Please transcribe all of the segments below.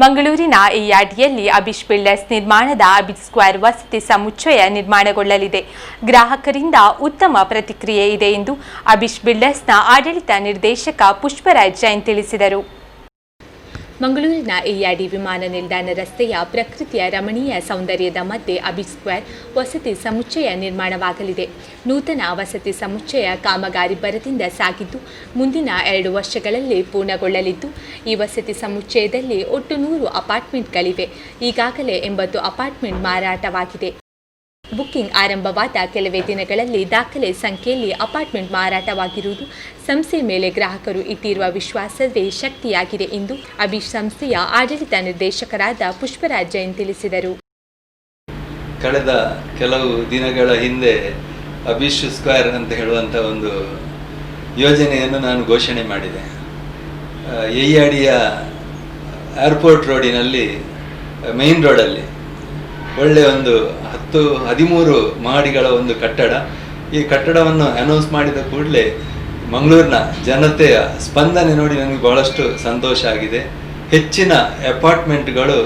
ಮಂಗಳೂರಿನ ಈ ಯಾರ್ಡಿಯಲ್ಲಿ ಅಬಿಶ್ ಬಿಲ್ಡರ್ಸ್ ನಿರ್ಮಾಣದ ಅಬಿಶ್ ಸ್ಕ್ವೇರ್ ವಸತಿ ಸಮುಚ್ಚಯ ನಿರ್ಮಾಣಗೊಳ್ಳಲಿದೆ. ಗ್ರಾಹಕರಿಂದ ಉತ್ತಮ ಪ್ರತಿಕ್ರಿಯೆ ಇದೆ ಎಂದು ಅಬಿಶ್ ಬಿಲ್ಡರ್ಸ್ನ ಆಡಳಿತ ನಿರ್ದೇಶಕ ಪುಷ್ಪರಾಜ್ ಜೈನ್ ತಿಳಿಸಿದರು. ಮಂಗಳೂರಿನ ಎಯಾಡಿ ವಿಮಾನ ನಿಲ್ದಾಣ ರಸ್ತೆಯ ಪ್ರಕೃತಿಯ ರಮಣೀಯ ಸೌಂದರ್ಯದ ಮಧ್ಯೆ ಅಬಿಶ್ ಸ್ಕ್ವೇರ್ ವಸತಿ ಸಮುಚ್ಚಯ ನಿರ್ಮಾಣವಾಗಲಿದೆ. ನೂತನ ವಸತಿ ಸಮುಚ್ಚಯ ಕಾಮಗಾರಿ ಭರದಿಂದ ಸಾಗಿದ್ದು ಮುಂದಿನ 2 ವರ್ಷಗಳಲ್ಲಿ ಪೂರ್ಣಗೊಳ್ಳಲಿದ್ದು, ಈ ವಸತಿ ಸಮುಚ್ಚಯದಲ್ಲಿ ಒಟ್ಟು 100 ಅಪಾರ್ಟ್ಮೆಂಟ್ಗಳಿವೆ. ಈಗಾಗಲೇ 80 ಅಪಾರ್ಟ್ಮೆಂಟ್ ಮಾರಾಟವಾಗಿದೆ. ಬುಕ್ಕಿಂಗ್ ಆರಂಭವಾದ ಕೆಲವೇ ದಿನಗಳಲ್ಲಿ ದಾಖಲೆ ಸಂಖ್ಯೆಯಲ್ಲಿ ಅಪಾರ್ಟ್ಮೆಂಟ್ ಮಾರಾಟವಾಗಿರುವುದು ಸಂಸ್ಥೆ ಮೇಲೆ ಗ್ರಾಹಕರು ಇಟ್ಟಿರುವ ವಿಶ್ವಾಸವೇ ಶಕ್ತಿಯಾಗಿದೆ ಎಂದು ಅಬಿಶ್ ಸಂಸ್ಥೆಯ ಆಡಳಿತ ನಿರ್ದೇಶಕರಾದ ಪುಷ್ಪರಾಜ್ ಜೈನ್ ತಿಳಿಸಿದರು. ಕಳೆದ ಕೆಲವು ದಿನಗಳ ಹಿಂದೆ ಅಬಿಶ್ ಸ್ಕ್ವೇರ್ ಅಂತ ಹೇಳುವಂಥ ಒಂದು ಯೋಜನೆಯನ್ನು ನಾನು ಘೋಷಣೆ ಮಾಡಿದೆ. ಎಯ್ಯಾಡಿಯ ಏರ್ಪೋರ್ಟ್ ರೋಡಿನಲ್ಲಿ, ಮೇನ್ ರೋಡಲ್ಲಿ ಒಳ್ಳೆಯ ಒಂದು 13 ಮಹಡಿಗಳ ಒಂದು ಕಟ್ಟಡ. ಈ ಕಟ್ಟಡವನ್ನು ಅನೌನ್ಸ್ ಮಾಡಿದ ಕೂಡಲೇ ಮಂಗಳೂರಿನ ಜನತೆಯ ಸ್ಪಂದನೆ ನೋಡಿ ನನಗೆ ಬಹಳಷ್ಟು ಸಂತೋಷ ಆಗಿದೆ. ಹೆಚ್ಚಿನ ಅಪಾರ್ಟ್ಮೆಂಟ್ಗಳು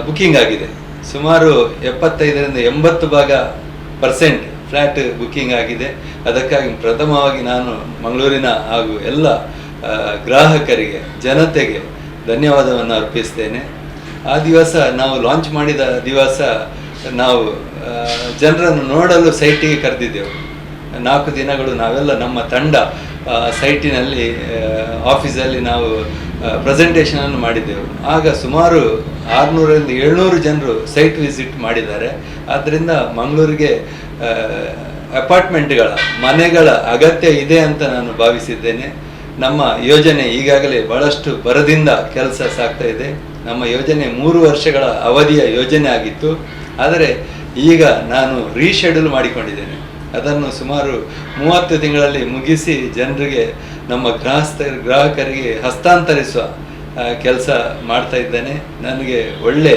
ಬುಕ್ಕಿಂಗ್ ಆಗಿದೆ. ಸುಮಾರು 75% ಫ್ಲ್ಯಾಟ್ ಬುಕ್ಕಿಂಗ್ ಆಗಿದೆ. ಅದಕ್ಕಾಗಿ ಪ್ರಥಮವಾಗಿ ನಾನು ಮಂಗಳೂರಿನ ಹಾಗೂ ಎಲ್ಲ ಗ್ರಾಹಕರಿಗೆ, ಜನತೆಗೆ ಧನ್ಯವಾದವನ್ನು ಅರ್ಪಿಸ್ತೇನೆ. ಆ ದಿವಸ ನಾವು ಲಾಂಚ್ ಮಾಡಿದ ದಿವಸ ನಾವು ಜನರನ್ನು ನೋಡಲು ಸೈಟಿಗೆ ಕರೆದಿದ್ದೆವು. 4 ದಿನಗಳು ನಾವೆಲ್ಲ ನಮ್ಮ ತಂಡ ಸೈಟಿನಲ್ಲಿ, ಆಫೀಸಲ್ಲಿ ನಾವು ಪ್ರೆಸೆಂಟೇಷನನ್ನು ಮಾಡಿದ್ದೆವು. ಆಗ ಸುಮಾರು 600-700 ಜನರು ಸೈಟ್ ವಿಸಿಟ್ ಮಾಡಿದ್ದಾರೆ. ಆದ್ದರಿಂದ ಮಂಗಳೂರಿಗೆ ಅಪಾರ್ಟ್ಮೆಂಟ್ಗಳ, ಮನೆಗಳ ಅಗತ್ಯ ಇದೆ ಅಂತ ನಾನು ಭಾವಿಸಿದ್ದೇನೆ. ನಮ್ಮ ಯೋಜನೆ ಈಗಾಗಲೇ ಬಹಳಷ್ಟು ಭರದಿಂದ ಕೆಲಸ ಸಾಗ್ತಾ ಇದೆ. ನಮ್ಮ ಯೋಜನೆ 3 ವರ್ಷಗಳ ಅವಧಿಯ ಯೋಜನೆ ಆಗಿತ್ತು. ಆದರೆ ಈಗ ನಾನು ರೀಶೆಡ್ಯೂಲ್ ಮಾಡಿಕೊಂಡಿದ್ದೇನೆ. ಅದನ್ನು ಸುಮಾರು 30 ತಿಂಗಳಲ್ಲಿ ಮುಗಿಸಿ ಜನರಿಗೆ, ನಮ್ಮ ಗ್ರಾಹಕರಿಗೆ ಹಸ್ತಾಂತರಿಸುವ ಕೆಲಸ ಮಾಡ್ತಾ ಇದ್ದೇನೆ. ನನಗೆ ಒಳ್ಳೆ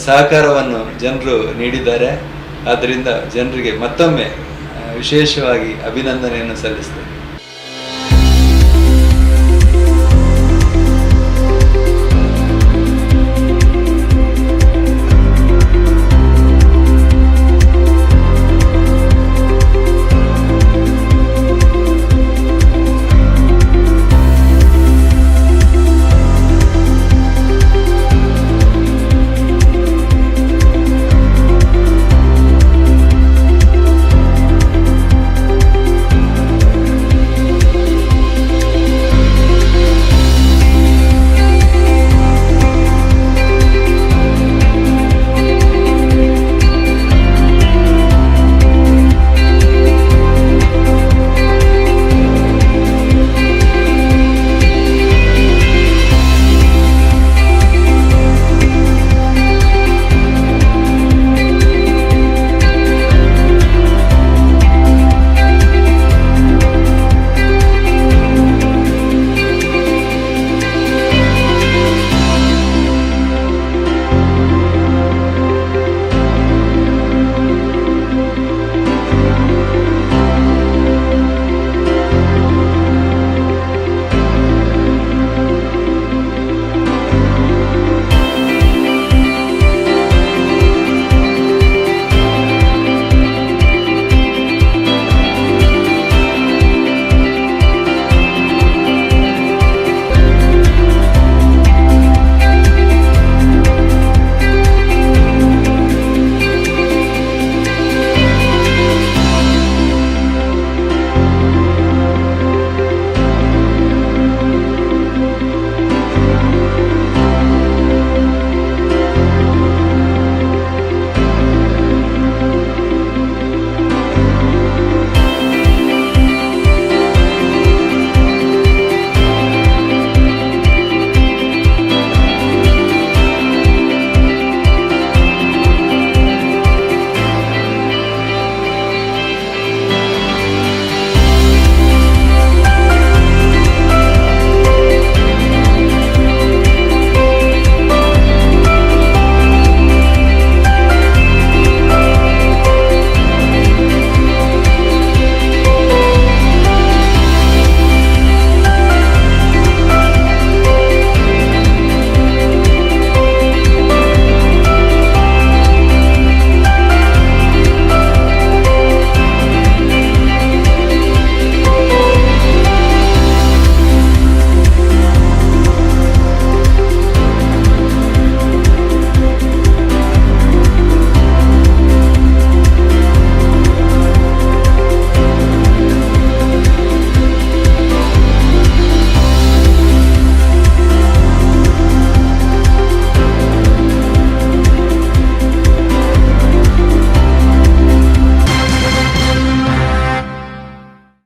ಸಹಕಾರವನ್ನು ಜನರು ನೀಡಿದ್ದಾರೆ. ಆದ್ದರಿಂದ ಜನರಿಗೆ ಮತ್ತೊಮ್ಮೆ ವಿಶೇಷವಾಗಿ ಅಭಿನಂದನೆಯನ್ನು ಸಲ್ಲಿಸ್ತೇನೆ.